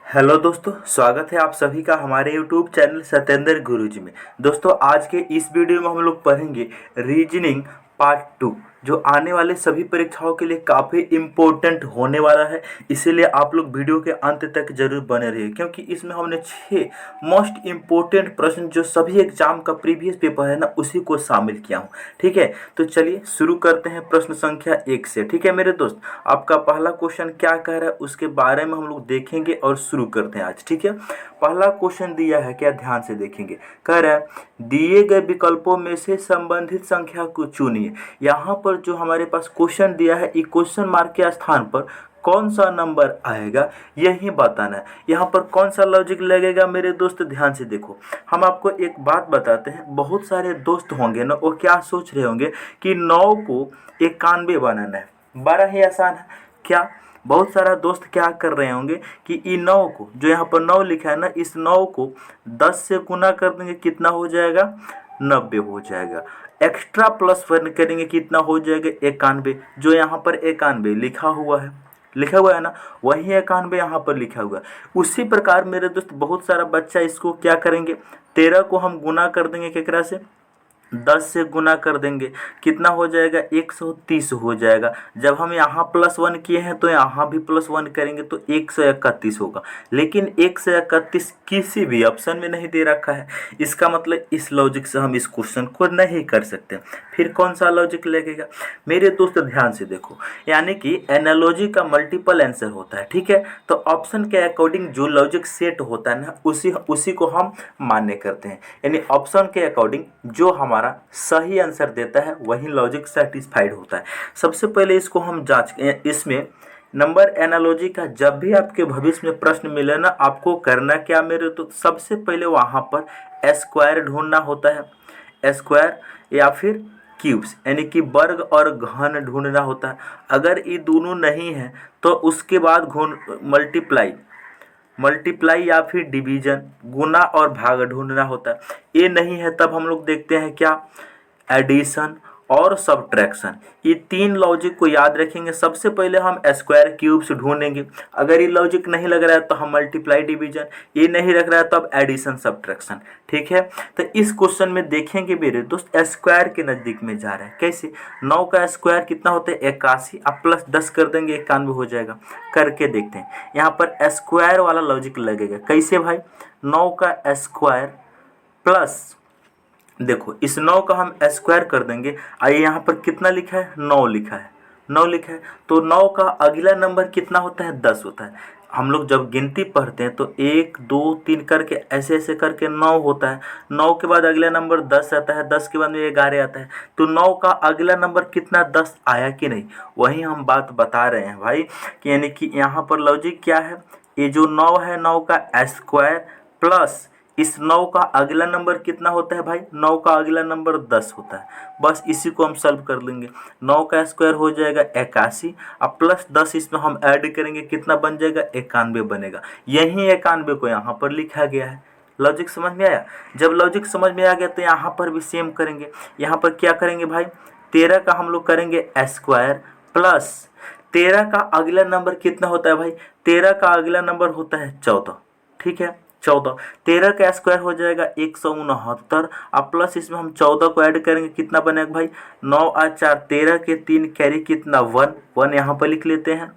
Hello दोस्तों, स्वागत है आप सभी का हमारे YouTube चैनल सत्येंद्र गुरुजी में। दोस्तों, आज के इस वीडियो में हम लोग पढ़ेंगे रीजनिंग पार्ट 2, जो आने वाले सभी परीक्षाओं के लिए काफ़ी इम्पोर्टेंट होने वाला है। इसीलिए आप लोग वीडियो के अंत तक जरूर बने रहिए, क्योंकि इसमें हमने 6 मोस्ट इम्पोर्टेंट प्रश्न जो सभी एग्जाम का प्रीवियस पेपर है ना, उसी को शामिल किया हूँ। ठीक है, तो चलिए शुरू करते हैं प्रश्न संख्या 1 से। ठीक है मेरे दोस्त, आपका पहला क्वेश्चन क्या कह रहा है उसके बारे में हम लोग देखेंगे और शुरू करते हैं आज। ठीक है, पहला क्वेश्चन दिया है, क्या ध्यान से देखेंगे। कह रहा है दिए गए विकल्पों में से संबंधित संख्या को चुनिए। यहाँ पर जो हमारे पास क्वेश्चन दिया है, ये क्वेश्चन मार्क के स्थान पर कौन सा नंबर आएगा यही बताना है। यहाँ पर कौन सा लॉजिक लगेगा मेरे दोस्त, ध्यान से देखो। हम आपको एक बात बताते हैं, बहुत सारे दोस्त होंगे ना, वो क्या सोच रहे होंगे कि 9 को 91 बनाना है। बड़ा ही आसान है। क्या बहुत सारा दोस्त क्या कर रहे होंगे कि इन 9 को, जो यहाँ पर 9 लिखा है ना, इस 9 को 10 से गुना कर देंगे, कितना हो जाएगा, 90 हो जाएगा। एक्स्ट्रा प्लस वन करेंगे, कितना हो जाएगा, 91। जो यहाँ पर 91 लिखा हुआ है ना, वही 91 यहाँ पर लिखा हुआ है। उसी प्रकार मेरे दोस्त बहुत सारा बच्चा इसको क्या करेंगे, 13 को हम गुना कर देंगे केकरा से, 10 से गुना कर देंगे, कितना हो जाएगा, 130 हो जाएगा। जब हम यहाँ +1 किए हैं तो यहाँ भी +1 करेंगे तो 131 होगा। लेकिन 131 किसी भी ऑप्शन में नहीं दे रखा है, इसका मतलब इस लॉजिक से हम इस क्वेश्चन को नहीं कर सकते। फिर कौन सा लॉजिक लगेगा मेरे दोस्त, ध्यान से देखो। यानी कि एनालॉजी का मल्टीपल आंसर होता है। ठीक है, तो ऑप्शन के अकॉर्डिंग जो लॉजिक सेट होता है ना, उसी को हम मान्य करते हैं। यानी ऑप्शन के अकॉर्डिंग जो हमारा सही आंसर देता है वही लॉजिक सेटिस्फाइड होता है। सबसे पहले इसको हम जांच, इसमें नंबर एनालॉजी का जब भी आपके भविष्य में प्रश्न मिले ना, आपको करना क्या मेरे, तो सबसे पहले वहां पर स्क्वायर ढूंढना होता है। स्क्वायर या फिर क्यूब्स, यानी कि वर्ग और घन ढूंढना होता है। अगर ये दोनों नहीं है तो उसके बाद मल्टीप्लाई या फिर डिवीजन, गुना और भाग ढूंढना होता है। ये नहीं है तब हम लोग देखते हैं क्या, एडिशन और सब्ट्रैक्शन। ये 3 लॉजिक को याद रखेंगे। सबसे पहले हम स्क्वायर क्यूब्स ढूंढेंगे। अगर ये लॉजिक नहीं लग रहा है तो हम मल्टीप्लाई डिवीजन, ये नहीं लग रहा है तब एडिशन सब्ट्रैक्शन। ठीक है, तो इस क्वेश्चन में देखेंगे मेरे दोस्त, स्क्वायर के नज़दीक में जा रहा है। कैसे, 9 का स्क्वायर कितना होता है, 81, अब प्लस 10 कर देंगे, 91 हो जाएगा। करके देखते हैं, यहाँ पर स्क्वायर वाला लॉजिक लगेगा। कैसे भाई, 9 का स्क्वायर प्लस, देखो इस 9 का हम स्क्वायर कर देंगे। आइए यहाँ पर कितना लिखा है, 9 लिखा है, 9 लिखा है, तो 9 का अगला नंबर कितना होता है, 10 होता है। हम लोग जब गिनती पढ़ते हैं तो 1 2 3 करके ऐसे ऐसे करके 9 होता है। 9 के बाद अगला नंबर 10 आता है, 10 के बाद में 11 आता है। तो 9 का अगला नंबर कितना, 10 आया कि नहीं, वही हम बात बता रहे हैं भाई। कि यानी कि यहाँ पर लॉजिक क्या है, ये जो 9 है, 9 का स्क्वायर प्लस इस 9 का अगला नंबर कितना होता है भाई, 9 का अगला नंबर 10 होता है। बस इसी को हम सॉल्व कर लेंगे। 9 का स्क्वायर हो जाएगा 81, अब प्लस 10 इसमें हम ऐड करेंगे, कितना बन जाएगा, 91 बनेगा। यही 91 को यहाँ पर लिखा गया है। लॉजिक समझ में आया। जब लॉजिक समझ में आ गया तो यहाँ पर भी सेम करेंगे। यहाँ पर क्या करेंगे भाई, 13 का हम लोग करेंगे स्क्वायर प्लस 13 का अगला नंबर कितना होता है भाई, 13 का अगला नंबर होता है 14। ठीक है, 14, 13 का स्क्वायर हो जाएगा 169, अब प्लस इसमें हम 14 को ऐड करेंगे, कितना बनेगा भाई, 9 और 4 13 के 3 कैरी कितना, 1 यहाँ पर लिख लेते हैं।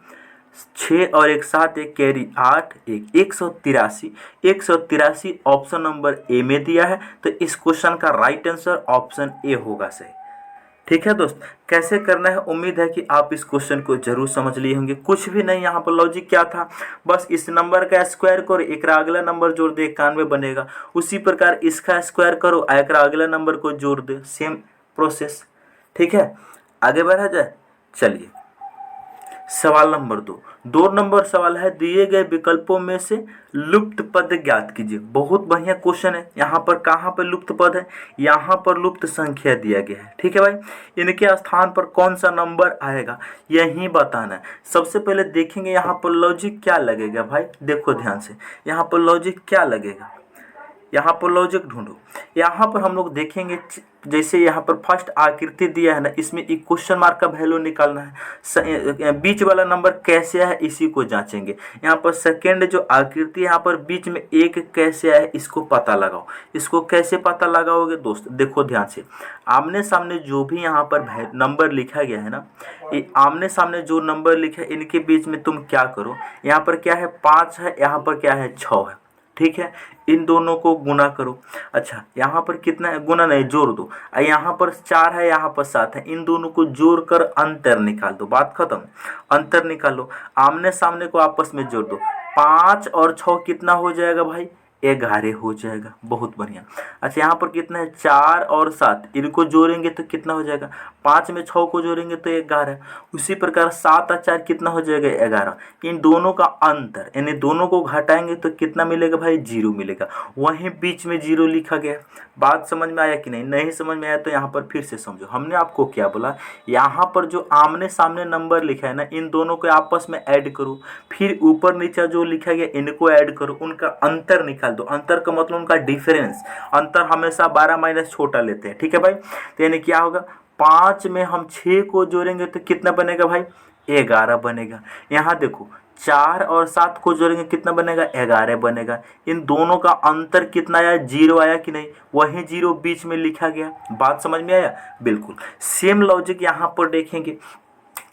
6 और 1 7, एक कैरी 8, 183। 183 ऑप्शन नंबर ए में दिया है, तो इस क्वेश्चन का राइट आंसर ऑप्शन ए होगा सही। ठीक है दोस्त, कैसे करना है, उम्मीद है कि आप इस क्वेश्चन को जरूर समझ लिए होंगे। कुछ भी नहीं, यहाँ पर लॉजिक क्या था, बस इस नंबर का स्क्वायर करो, एक अगला नंबर जोड़ दे, 91 बनेगा। उसी प्रकार इसका स्क्वायर करो, एक अगला नंबर को जोड़ दे, सेम प्रोसेस। ठीक है, आगे बढ़ा जाए। चलिए सवाल नंबर 2 नंबर सवाल है, दिए गए विकल्पों में से लुप्त पद ज्ञात कीजिए। बहुत बढ़िया क्वेश्चन है। यहाँ पर कहाँ पर लुप्त पद है, यहाँ पर लुप्त संख्या दिया गया है। ठीक है भाई, इनके स्थान पर कौन सा नंबर आएगा यही बताना है। सबसे पहले देखेंगे यहाँ पर लॉजिक क्या लगेगा भाई, देखो ध्यान से, यहाँ पर लॉजिक क्या लगेगा। यहाँ पर लॉजिक ढूंढो। यहाँ पर हम लोग देखेंगे जैसे यहाँ पर फर्स्ट आकृति दिया है ना, इसमें एक क्वेश्चन मार्क का वैल्यू निकालना है, बीच वाला नंबर कैसे है इसी को जांचेंगे। यहाँ पर सेकेंड जो आकृति यहाँ पर बीच में एक कैसे है इसको पता लगाओ। इसको कैसे पता लगाओगे दोस्त, देखो ध्यान से, आमने सामने जो भी यहाँ पर नंबर लिखा गया है ना, ये आमने सामने जो नंबर लिखा है इनके बीच में तुम क्या करो, यहाँ पर क्या है 5 है, यहाँ पर क्या है 6 है, ठीक है, इन दोनों को गुना करो। अच्छा यहाँ पर कितना है, गुना नहीं जोड़ दो, यहाँ पर 4 है, यहाँ पर 7 है, इन दोनों को जोड़कर अंतर निकाल दो, बात खत्म। अंतर निकालो, आमने सामने को आपस में जोड़ दो, 5 और 6 कितना हो जाएगा भाई, 11 हो जाएगा, बहुत बढ़िया। अच्छा यहाँ पर कितना है 4 और 7, इनको जोड़ेंगे तो कितना हो जाएगा, 5 में 6 को जोड़ेंगे तो 11। उसी प्रकार 7 और 4 कितना हो जाएगा 11। इन दोनों का अंतर यानी दोनों को घटाएंगे तो कितना मिलेगा भाई, 0 मिलेगा। वहीं बीच में 0 लिखा गया। बात समझ में आया कि नहीं, नहीं समझ में आया तो यहाँ पर फिर से समझो। हमने आपको क्या बोला, यहाँ पर जो आमने सामने नंबर लिखा है ना, इन दोनों को आपस में ऐड करो, फिर ऊपर नीचे जो लिखा गया इनको ऐड करो, उनका अंतर निकाल दो। अंतर का मतलब उनका डिफरेंस, अंतर हमेशा 12 माइनस छोटा लेते हैं, ठीक है भाई। तो यानी क्या होगा, 5 में हम 6 को जोड़ेंगे तो कितना बनेगा भाई, 11 बनेगा। यहाँ देखो 4 और 7 को जोड़ेंगे कितना बनेगा, 11 बनेगा। इन दोनों का अंतर कितना आया, 0 आया कि नहीं, वही 0 बीच में लिखा गया। बात समझ में आया, बिल्कुल सेम लॉजिक यहाँ पर देखेंगे।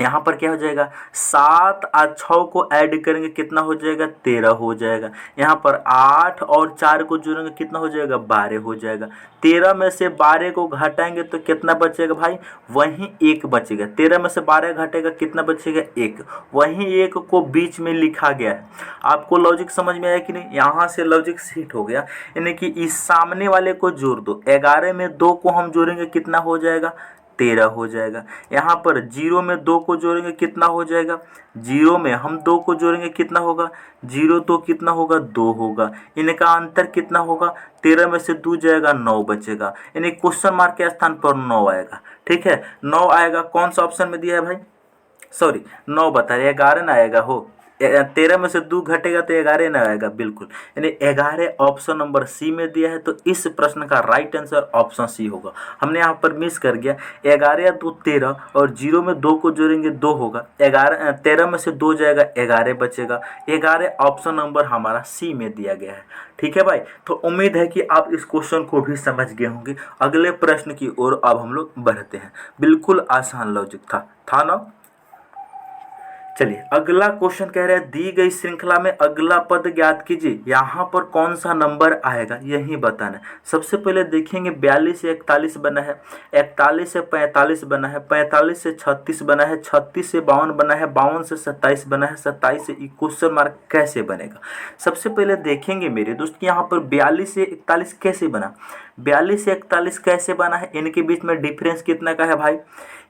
यहाँ पर क्या हो जाएगा, 7 और 6 को ऐड करेंगे कितना हो जाएगा, 13 हो जाएगा। यहाँ पर 8 और 4 को जोड़ेंगे कितना हो जाएगा, 12 हो जाएगा। 13 में से 12 को घटाएंगे तो कितना बचेगा भाई, वहीं 1 बचेगा। 13 में से 12 घटेगा कितना बचेगा, 1। वहीं 1 को बीच में लिखा गया है। आपको लॉजिक समझ में आया कि नहीं, यहाँ से लॉजिक सेट हो गया। यानी कि इस सामने वाले को जोड़ दो, 11 में 2 को हम जोड़ेंगे कितना हो जाएगा, 13 हो जाएगा। यहाँ पर 0 में 2 को जोड़ेंगे कितना हो जाएगा, 0 में हम 2 को जोड़ेंगे कितना होगा, 0 तो कितना होगा, 2 होगा। इनका अंतर कितना होगा, 13 में से 2 जाएगा, 9 बचेगा। यानी क्वेश्चन मार्क के स्थान पर 9 आएगा, ठीक है। 9 आएगा, कौन सा ऑप्शन में दिया है भाई, सॉरी 9 बता रहे, 11 ना आएगा हो, 13 में से 2 घटेगा तो 11 ना आएगा, बिल्कुल। यानी 11 ऑप्शन नंबर सी में दिया है। तो इस प्रश्न का राइट आंसर ऑप्शन सी होगा। हमने यहाँ पर मिस कर गया, 11 या 2 13 और 0 में 2 को जोड़ेंगे 2 होगा, 13 में से 2 जाएगा, 11 बचेगा। 11 ऑप्शन नंबर हमारा सी में दिया गया है, ठीक है भाई। तो उम्मीद है कि आप इस क्वेश्चन को भी समझ गए होंगे। अगले प्रश्न की ओर अब हम लोग बढ़ते हैं। बिल्कुल आसान लॉजिक था ना। चलिए अगला क्वेश्चन कह रहा है, दी गई श्रृंखला में अगला पद ज्ञात कीजिए, यहाँ पर कौन सा नंबर आएगा यही बताना है। सबसे पहले देखेंगे 42 से 41 बना है, 41 से 45 बना है, 45 से 36 बना है, 36 से 52 बना है, 52 से 27 बना है, 27 से क्वेश्चन मार्क कैसे बनेगा। सबसे पहले देखेंगे मेरे दोस्त यहाँ पर 42 से 41 कैसे बना, 42 से 41 कैसे बना है, इनके बीच में डिफरेंस कितना का है भाई,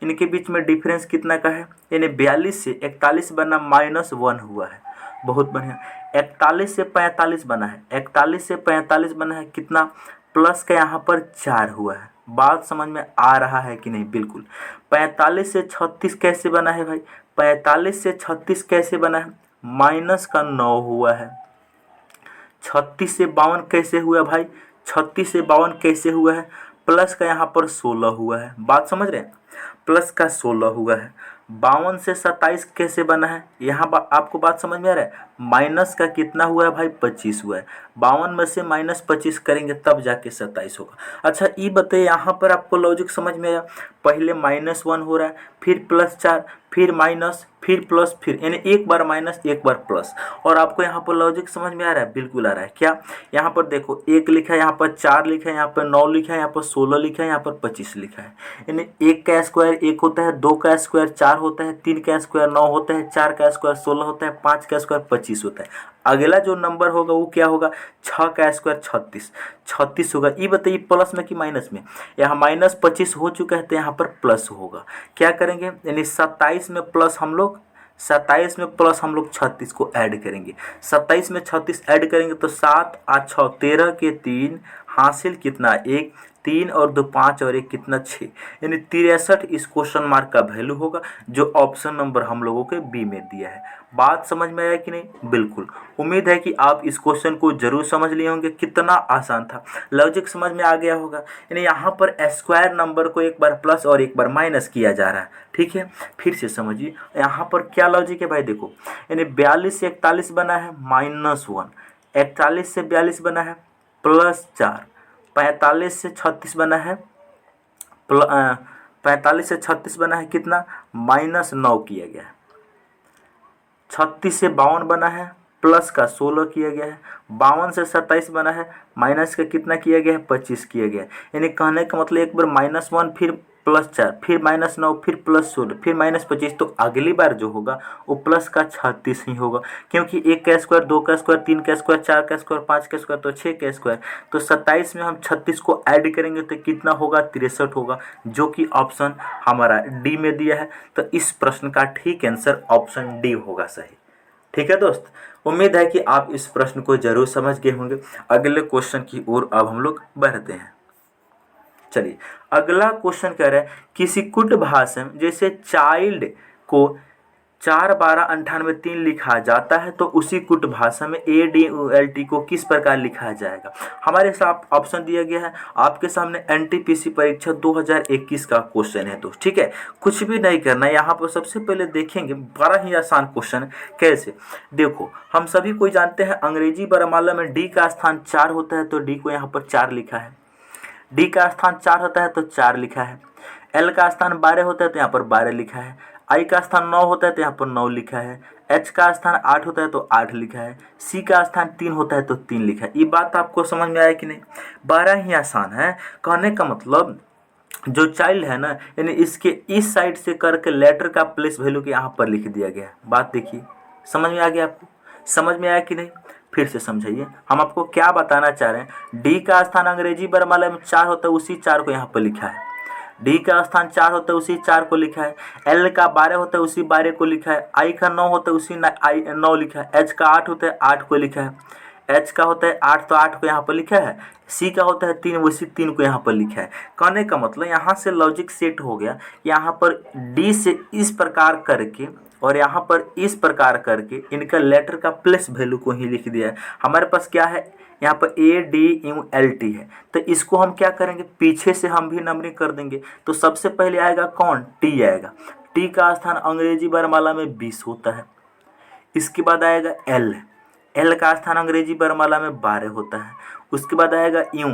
इनके बीच में डिफरेंस कितना का है, यानी 42 से 41 बना -1 हुआ है, बहुत बढ़िया। 41 से 45 बना है, 41 से 45 बना है कितना, प्लस का यहाँ पर 4 हुआ है। बात समझ में आ रहा है कि नहीं, बिल्कुल। 45 से 36 कैसे बना है भाई, 45 से 36 कैसे बना है, माइनस का 9 हुआ है। 36 से 52 कैसे हुआ भाई, 36 से 52 कैसे हुआ है, प्लस का यहाँ पर 16 हुआ है। बात समझ रहे हैं, प्लस का 16 हुआ है। 52 से 27 कैसे बना है, यहाँ आपको बात समझ में आ रहा है, माइनस का कितना हुआ है भाई, 25 हुआ है। 52 में से -25 करेंगे तब जाके 27 होगा। अच्छा ये बताइए, यहाँ पर आपको लॉजिक समझ में आया, पहले -1 हो रहा है, फिर +4, फिर माइनस, फिर प्लस, फिर यानी एक बार माइनस एक बार प्लस। और आपको यहाँ पर लॉजिक समझ में आ रहा है, बिल्कुल आ रहा है। क्या यहाँ पर देखो 1 लिखा है, यहाँ पर 4 लिखा है, यहाँ पर 9 लिखा है, यहाँ पर 16 लिखा है, यहाँ पर 25 लिखा है। यानी 1 का स्क्वायर 1 होता है, 2 का स्क्वायर 4 होता है, 3 का स्क्वायर 9 होता है, 4 का स्क्वायर 16 होता है, 5 का स्क्वायर 25 होता है। अगला जो नंबर होगा वो क्या होगा, 6 का स्क्वायर 36 होगा। ये बताइए प्लस में कि माइनस में, यहाँ -25 हो चुका है तो यहाँ पर प्लस होगा। क्या करेंगे, यानी 27 में प्लस हम लोग 36 को ऐड करेंगे। 27 में 36 ऐड करेंगे तो 7 और 6 13 के 3 हासिल कितना 1, 3 और 2 5 और 1 कितना 6, यानी 63 इस क्वेश्चन मार्क का वैल्यू होगा जो ऑप्शन नंबर हम लोगों के बी में दिया है। बात समझ में आया कि नहीं? बिल्कुल। उम्मीद है कि आप इस क्वेश्चन को जरूर समझ लिए होंगे। कितना आसान था, लॉजिक समझ में आ गया होगा। यानी यहाँ पर स्क्वायर नंबर को एक बार प्लस और एक बार माइनस किया जा रहा है, ठीक है। फिर से समझिए यहाँ पर क्या लॉजिक है भाई, देखो यानी 42 से 41 बना है -1, 41 से 42 बना है +4, 45 से 36 बना है 45 से 36 बना है कितना -9 किया गया है, 36 से 52 बना है प्लस का 16 किया गया है, 52 से 27 बना है माइनस का कितना किया गया है 25 किया गया है। यानी कहने का मतलब एक बार -1 फिर +4 फिर -9 फिर +16 फिर -25, तो अगली बार जो होगा वो प्लस का 36 ही होगा, क्योंकि 1 का स्क्वायर 2 का स्क्वायर 3 का स्क्वायर 4 का स्क्वायर 5 का स्क्वायर तो 6 का स्क्वायर, तो 27 में हम 36 को ऐड करेंगे तो कितना होगा 63 होगा, जो कि ऑप्शन हमारा डी में दिया है। तो इस प्रश्न का ठीक आंसर ऑप्शन डी होगा सही। ठीक है दोस्त, उम्मीद है कि आप इस प्रश्न को जरूर समझ गए होंगे। अगले क्वेश्चन की ओर अब हम लोग बढ़ते हैं। चलिए अगला क्वेश्चन कह रहा है किसी कुट भाषा में जैसे चाइल्ड को 4 12 98 3 लिखा जाता है तो उसी कुट भाषा में ADULT को किस प्रकार लिखा जाएगा। हमारे साथ ऑप्शन दिया गया है, आपके सामने NTPC परीक्षा 2021 का क्वेश्चन है दोस्त। ठीक है, कुछ भी नहीं करना है, यहाँ पर सबसे पहले देखेंगे बड़ा ही आसान क्वेश्चन है। कैसे, देखो हम सभी कोई जानते हैं अंग्रेजी वर्णमाला में डी का स्थान 4 होता है तो डी को यहाँ पर 4 लिखा है, डी का स्थान 4 होता है तो 4 लिखा है, एल का स्थान 12 होता है तो यहाँ पर 12 लिखा है, आई का स्थान 9 होता है तो यहाँ पर 9 लिखा है, एच का स्थान 8 होता है तो 8 लिखा है, सी का स्थान 3 होता है तो 3 लिखा है। ये बात आपको समझ में आया कि नहीं? बड़ा ही आसान है। कहने का मतलब जो चाइल्ड है ना, यानी इसके इस साइड से करके लेटर का प्लेस वैल्यू के यहाँ पर लिख दिया गया है। बात देखिए, समझ में आ गया आपको? समझ में आया कि नहीं? फिर से समझाइए, हम आपको क्या बताना चाह रहे हैं। डी का स्थान अंग्रेजी वर्णमाला में 4 होता है, उसी 4 को यहाँ पर लिखा है। डी का स्थान 4 होता है, उसी 4 को लिखा है। एल का 12 होता है, उसी 12 को लिखा है। आई का 9 होता है, उसी 9 लिखा है। एच का 8 होता है, 8 को लिखा है। एच का होता है 8 तो 8 को यहाँ पर लिखा है। सी का होता है 3, उसी 3 को यहाँ पर लिखा है। कहने का मतलब यहाँ से लॉजिक सेट हो गया। यहाँ पर डी से इस प्रकार करके और यहाँ पर इस प्रकार करके इनका लेटर का प्लेस वैल्यू को ही लिख दिया है। हमारे पास क्या है, यहाँ पर ADULT है, तो इसको हम क्या करेंगे, पीछे से हम भी नंबरिंग कर देंगे। तो सबसे पहले आएगा कौन, टी आएगा। टी का स्थान अंग्रेजी वर्णमाला में 20 होता है। इसके बाद आएगा एल, एल का स्थान अंग्रेजी वर्णमाला में 12 होता है। उसके बाद आएगा यू,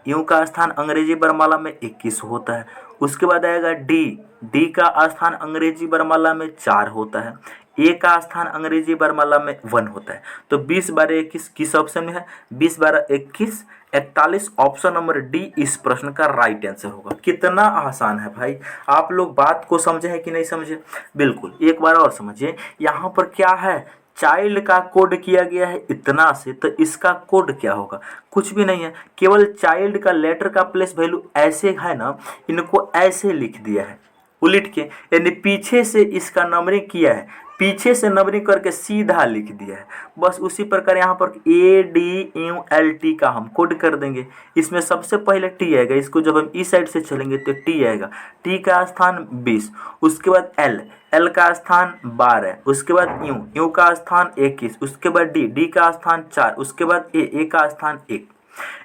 यू का स्थान अंग्रेजी वर्णमाला में 21 होता है। उसके बाद आएगा डी, डी का स्थान अंग्रेजी वर्णमाला में 4 होता है। ए का स्थान अंग्रेजी वर्णमाला में 1 होता है। तो 20 12 21 किस ऑप्शन में है, 20 12 21 41, ऑप्शन नंबर डी इस प्रश्न का राइट आंसर होगा। कितना आसान है भाई, आप लोग बात को समझे हैं कि नहीं समझे? बिल्कुल, एक बार और समझिए। यहाँ पर क्या है, चाइल्ड का कोड किया गया है इतना से, तो इसका कोड क्या होगा, कुछ भी नहीं है। केवल चाइल्ड का लेटर का प्लेस वैल्यू ऐसे है ना, इनको ऐसे लिख दिया है उलट के, यानी पीछे से इसका नंबरिंग किया है, पीछे से नंबरिंग करके सीधा लिख दिया है। बस उसी प्रकार यहाँ पर ADULT का हम कोड कर देंगे। इसमें सबसे पहले टी आएगा, इसको जब हम इस साइड से चलेंगे तो टी आएगा। टी का स्थान 20, उसके बाद एल, एल का स्थान 12, उसके बाद यू, यू का स्थान 21, उसके बाद डी, डी का स्थान 4, उसके बाद ए, ए का स्थान 1,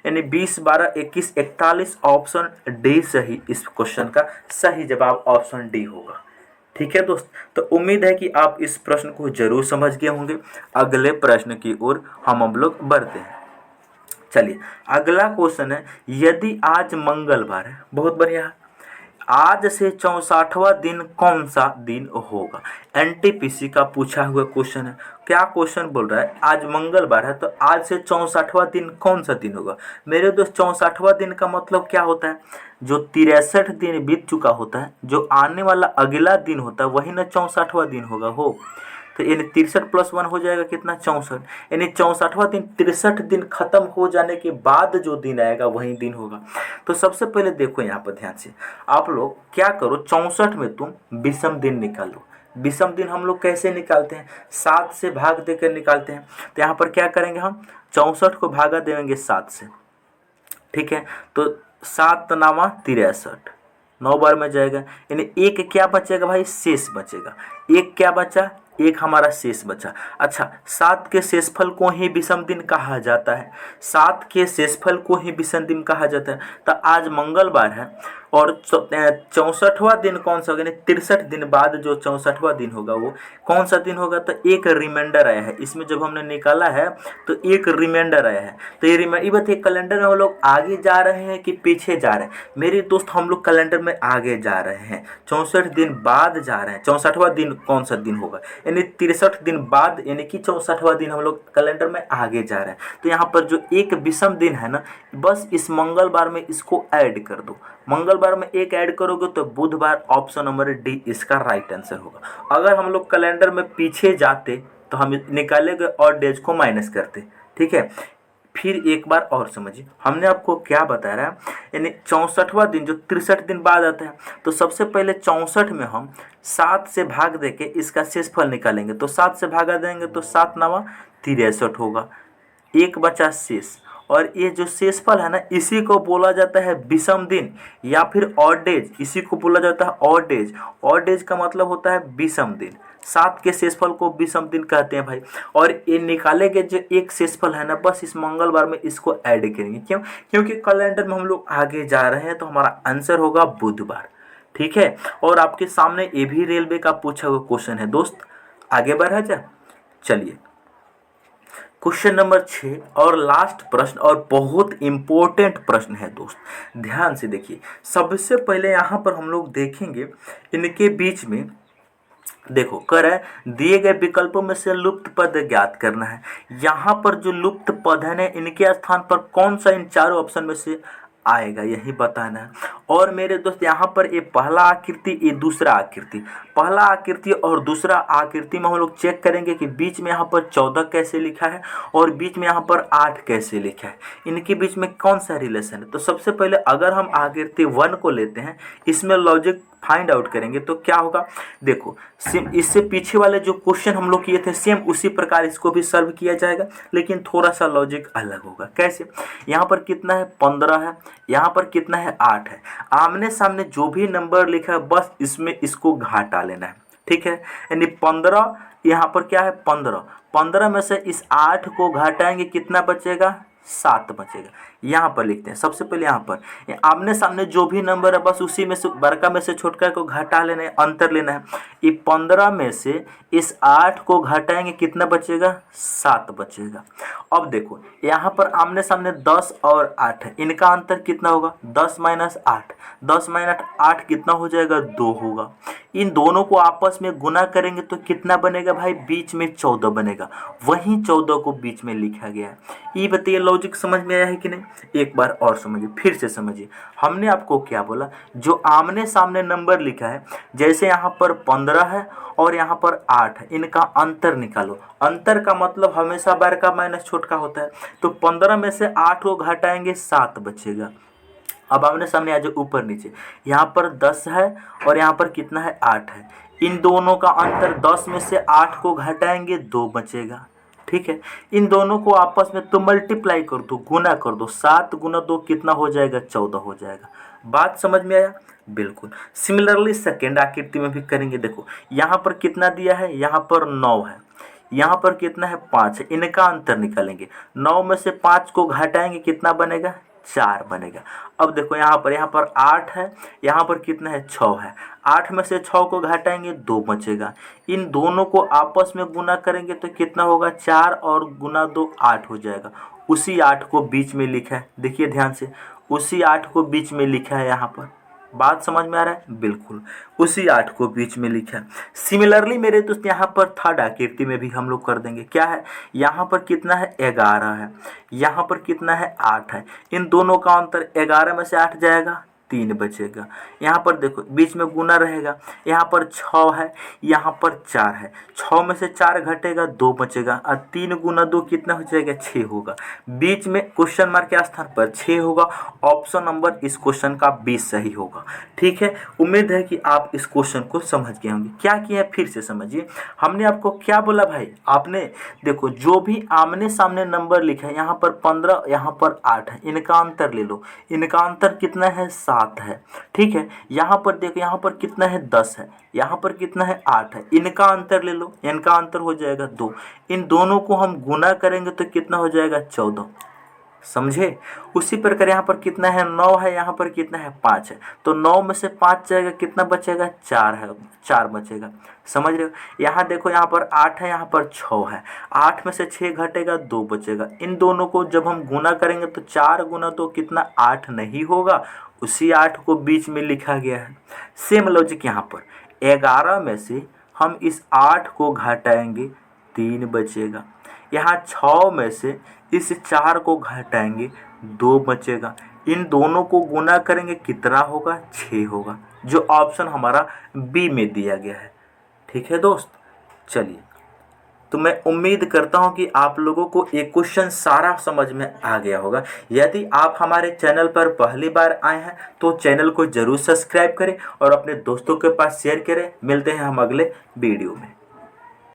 यानी 20 12 21 41, ऑप्शन डी सही इस क्वेश्चन का सही जवाब ऑप्शन डी होगा। ठीक है दोस्त, तो उम्मीद है कि आप इस प्रश्न को जरूर समझ गए होंगे। अगले प्रश्न की ओर हम लोग बढ़ते हैं। चलिए अगला क्वेश्चन है, यदि आज मंगलवार है, बहुत बढ़िया, आज से 64वां दिन कौन सा दिन होगा। NTPC का पूछा हुआ क्वेश्चन है। क्या क्वेश्चन बोल रहा है, आज मंगलवार है तो आज से 64वां दिन कौन सा दिन होगा। मेरे दोस्त 64वां दिन का मतलब क्या होता है, जो 63 दिन बीत चुका होता है, जो आने वाला अगला दिन होता है वही ना 64वां दिन होगा हो। तो यानी 63 + 1 हो जाएगा कितना, 64, यानी 64वां दिन 63 दिन खत्म हो जाने के बाद जो दिन आएगा वही दिन होगा। तो सबसे पहले देखो यहाँ पर ध्यान से, आप लोग क्या करो, 64 में तुम विषम दिन निकालो। विषम दिन हम लोग कैसे निकालते हैं, 7 से भाग देकर निकालते हैं। तो यहाँ पर क्या करेंगे, हम 64 को भागा देंगे 7 से, ठीक है, तो 7 नामा 63, 9 बार में जाएगा, यानी एक क्या बचेगा भाई, शेष बचेगा। एक क्या बचा, एक हमारा शेष बचा। अच्छा, 7 के शेषफल को ही विषम दिन कहा जाता है, 7 के शेषफल को ही विषम दिन कहा जाता है। तो आज मंगलवार है और 64वां दिन कौन सा होगा, यानी 63 दिन बाद जो 64वां दिन होगा वो कौन सा दिन होगा, तो एक रिमाइंडर आया है इसमें, जब हमने निकाला है तो एक रिमाइंडर आया है। तो ये रिमाइंडर, ये बताइए कैलेंडर में हम लोग आगे जा रहे हैं कि पीछे जा रहे हैं। मेरे दोस्त हम लोग कैलेंडर में आगे जा रहे हैं, 64 दिन बाद जा रहे हैं। 64वां दिन कौन सा दिन होगा, यानी 63 दिन बाद, यानी कि 64वां दिन हम लोग कैलेंडर में आगे जा रहे हैं। तो यहाँ पर जो एक विषम दिन है ना, बस इस मंगलवार में इसको ऐड कर दो। मंगलवार में एक ऐड करोगे तो बुधवार, ऑप्शन नंबर डी इसका राइट आंसर होगा। अगर हम लोग कैलेंडर में पीछे जाते तो हम निकालेंगे और डेज को माइनस करते, ठीक है। फिर एक बार और समझिए, हमने आपको क्या बताया है, यानी 64वां दिन जो 63 दिन बाद आता है, तो सबसे पहले 64 में हम 7 से भाग देके इसका शेषफल निकालेंगे। तो 7 से भागा देंगे तो 7 नामा 63 होगा, एक बचा शेष। और ये जो शेषफल है ना, इसी को बोला जाता है विषम दिन या फिर ऑड डेज, इसी को बोला जाता है ऑड डेज। ऑड डेज का मतलब होता है विषम दिन। 7 के शेषफल को विषम दिन कहते हैं भाई। और ये निकालेंगे जो एक शेषफल है ना, बस इस मंगलवार में इसको ऐड करेंगे। क्यों, क्योंकि कैलेंडर में हम लोग आगे जा रहे हैं, तो हमारा आंसर होगा बुधवार, ठीक है। और आपके सामने ये भी रेलवे का पूछा हुआ क्वेश्चन है दोस्त, आगे बढ़ा जा। चलिए क्वेश्चन नंबर 6 और लास्ट प्रश्न, और बहुत इंपॉर्टेंट प्रश्न है दोस्त, ध्यान से देखिए। सबसे पहले यहाँ पर हम लोग देखेंगे इनके बीच में, देखो कर है दिए गए विकल्पों में से लुप्त पद ज्ञात करना है। यहाँ पर जो लुप्त पद है ना, इनके स्थान पर कौन सा इन चारों ऑप्शन में से आएगा, यही बताना है। और मेरे दोस्त यहाँ पर ये पहला आकृति, ये दूसरा आकृति, पहला आकृति और दूसरा आकृति में हम लोग चेक करेंगे कि बीच में यहाँ पर 14 कैसे लिखा है और बीच में यहाँ पर 8 कैसे लिखा है, इनके बीच में कौन सा रिलेशन है। तो सबसे पहले अगर हम आकृति 1 को लेते हैं, इसमें लॉजिक फाइंड आउट करेंगे तो क्या होगा, देखो सेम इससे पीछे वाले जो क्वेश्चन हम लोग किए थे सेम उसी प्रकार इसको भी सर्व किया जाएगा, लेकिन थोड़ा सा लॉजिक अलग होगा। कैसे, यहाँ पर कितना है 15 है, यहाँ पर कितना है 8 है। आमने सामने जो भी नंबर लिखा है बस इसमें इसको घाटा लेना है, ठीक है। यानी 15, यहाँ पर क्या है 15, 15 में से इस 8 को घटाएंगे कितना बचेगा, 7 बचेगा। यहाँ पर लिखते हैं सबसे पहले, यहाँ पर आमने सामने जो भी नंबर है बस उसी में से बड़का में से छोटका को घटा लेना है, अंतर लेना है। ये 15 में से इस 8 को घटाएंगे कितना बचेगा, 7 बचेगा। अब देखो यहाँ पर आमने सामने 10 और 8 है, इनका अंतर कितना होगा, 10 माइनस 8, 10 माइनस 8 कितना हो जाएगा, 2 होगा। इन दोनों को आपस में गुना करेंगे तो कितना बनेगा भाई, बीच में 14 बनेगा, वहीं 14 को बीच में लिखा गया है। ये बताइए लॉजिक समझ में आया है कि नहीं, एक बार और समझिए, फिर से समझिए। हमने आपको क्या बोला, जो आमने सामने नंबर लिखा है, जैसे यहाँ पर 15 है और यहाँ पर 8 है, इनका अंतर निकालो। अंतर का मतलब हमेशा बड़का माइनस छोटका होता है। तो 15 में से 8 को घटाएंगे 7 बचेगा। अब आमने सामने आ जाओ ऊपर नीचे, यहाँ पर 10 है और यहाँ पर कितना है 8 है, इन दोनों का अंतर 10 में से 8 को घटाएंगे 2 बचेगा, ठीक है। इन दोनों को आपस में तो मल्टीप्लाई कर दो, गुना कर दो, 7 गुना 2 कितना हो जाएगा, 14 हो जाएगा। बात समझ में आया, बिल्कुल। सिमिलरली सेकेंड आकृति में भी करेंगे। देखो यहाँ पर कितना दिया है, यहाँ पर 9 है, यहाँ पर कितना है 5 है, इनका अंतर निकालेंगे। 9 में से 5 को घटाएंगे कितना बनेगा, 4 बनेगा। अब देखो यहाँ पर 8 है, यहाँ पर कितना है 6 है, 8 में से 6 को घटाएंगे 2 बचेगा। इन दोनों को आपस में गुना करेंगे तो कितना होगा, 4 और गुना 2 8 हो जाएगा। उसी 8 को बीच में लिखा है, देखिए ध्यान से, उसी 8 को बीच में लिखा है। यहाँ पर बात समझ में आ रहा है, बिल्कुल उसी 8 को बीच में लिखा है। सिमिलरली मेरे दोस्त यहाँ पर थर्ड आकृति में भी हम लोग कर देंगे। क्या है, यहाँ पर कितना है 11 है, यहाँ पर कितना है 8 है, इन दोनों का अंतर 11 में से 8 जाएगा 3 बचेगा। यहाँ पर देखो बीच में गुना रहेगा, यहाँ पर 6 है, यहाँ पर 4 है, 6 में से 4 घटेगा 2 बचेगा और 3 गुना 2 कितना हो जाएगा 6 होगा। बीच में क्वेश्चन मार्क के स्थान पर 6 होगा। ऑप्शन नंबर इस क्वेश्चन का 20 सही होगा। ठीक है, उम्मीद है कि आप इस क्वेश्चन को समझ गए होंगे। क्या किया है फिर से समझिए। हमने आपको क्या बोला भाई, आपने देखो जो भी आमने सामने नंबर लिखा है, यहाँ पर 15 यहाँ पर 8 है, इनका अंतर ले लो। इनका अंतर कितना है 7 है। ठीक है, यहाँ पर देखो यहाँ पर कितना है 10 है, यहाँ पर कितना है 8 है, इनका अंतर ले लो, इनका अंतर हो जाएगा 2। इन दोनों को हम गुना करेंगे तो कितना हो जाएगा 14। समझे। उसी प्रकार यहाँ पर कितना है 9 है, यहाँ पर कितना है 5 है, तो 9 में से 5 जाएगा कितना बचेगा 4 है, 4 बचेगा। समझ रहे हो। यहाँ देखो यहाँ पर 8 है, यहाँ पर 6 है, 8 में से 6 घटेगा 2 बचेगा। इन दोनों को जब हम गुना करेंगे तो 4 गुना तो कितना 8 नहीं होगा, उसी 8 को बीच में लिखा गया है। सेम लॉजिक यहाँ पर 11 में से हम इस 8 को घटाएंगे 3 बचेगा। यहाँ 6 में से इस 4 को घटाएंगे 2 बचेगा। इन दोनों को गुना करेंगे कितना होगा 6 होगा, जो ऑप्शन हमारा बी में दिया गया है। ठीक है दोस्त, चलिए तो मैं उम्मीद करता हूं कि आप लोगों को ये क्वेश्चन सारा समझ में आ गया होगा। यदि आप हमारे चैनल पर पहली बार आए हैं तो चैनल को जरूर सब्सक्राइब करें और अपने दोस्तों के पास शेयर करें। मिलते हैं हम अगले वीडियो में।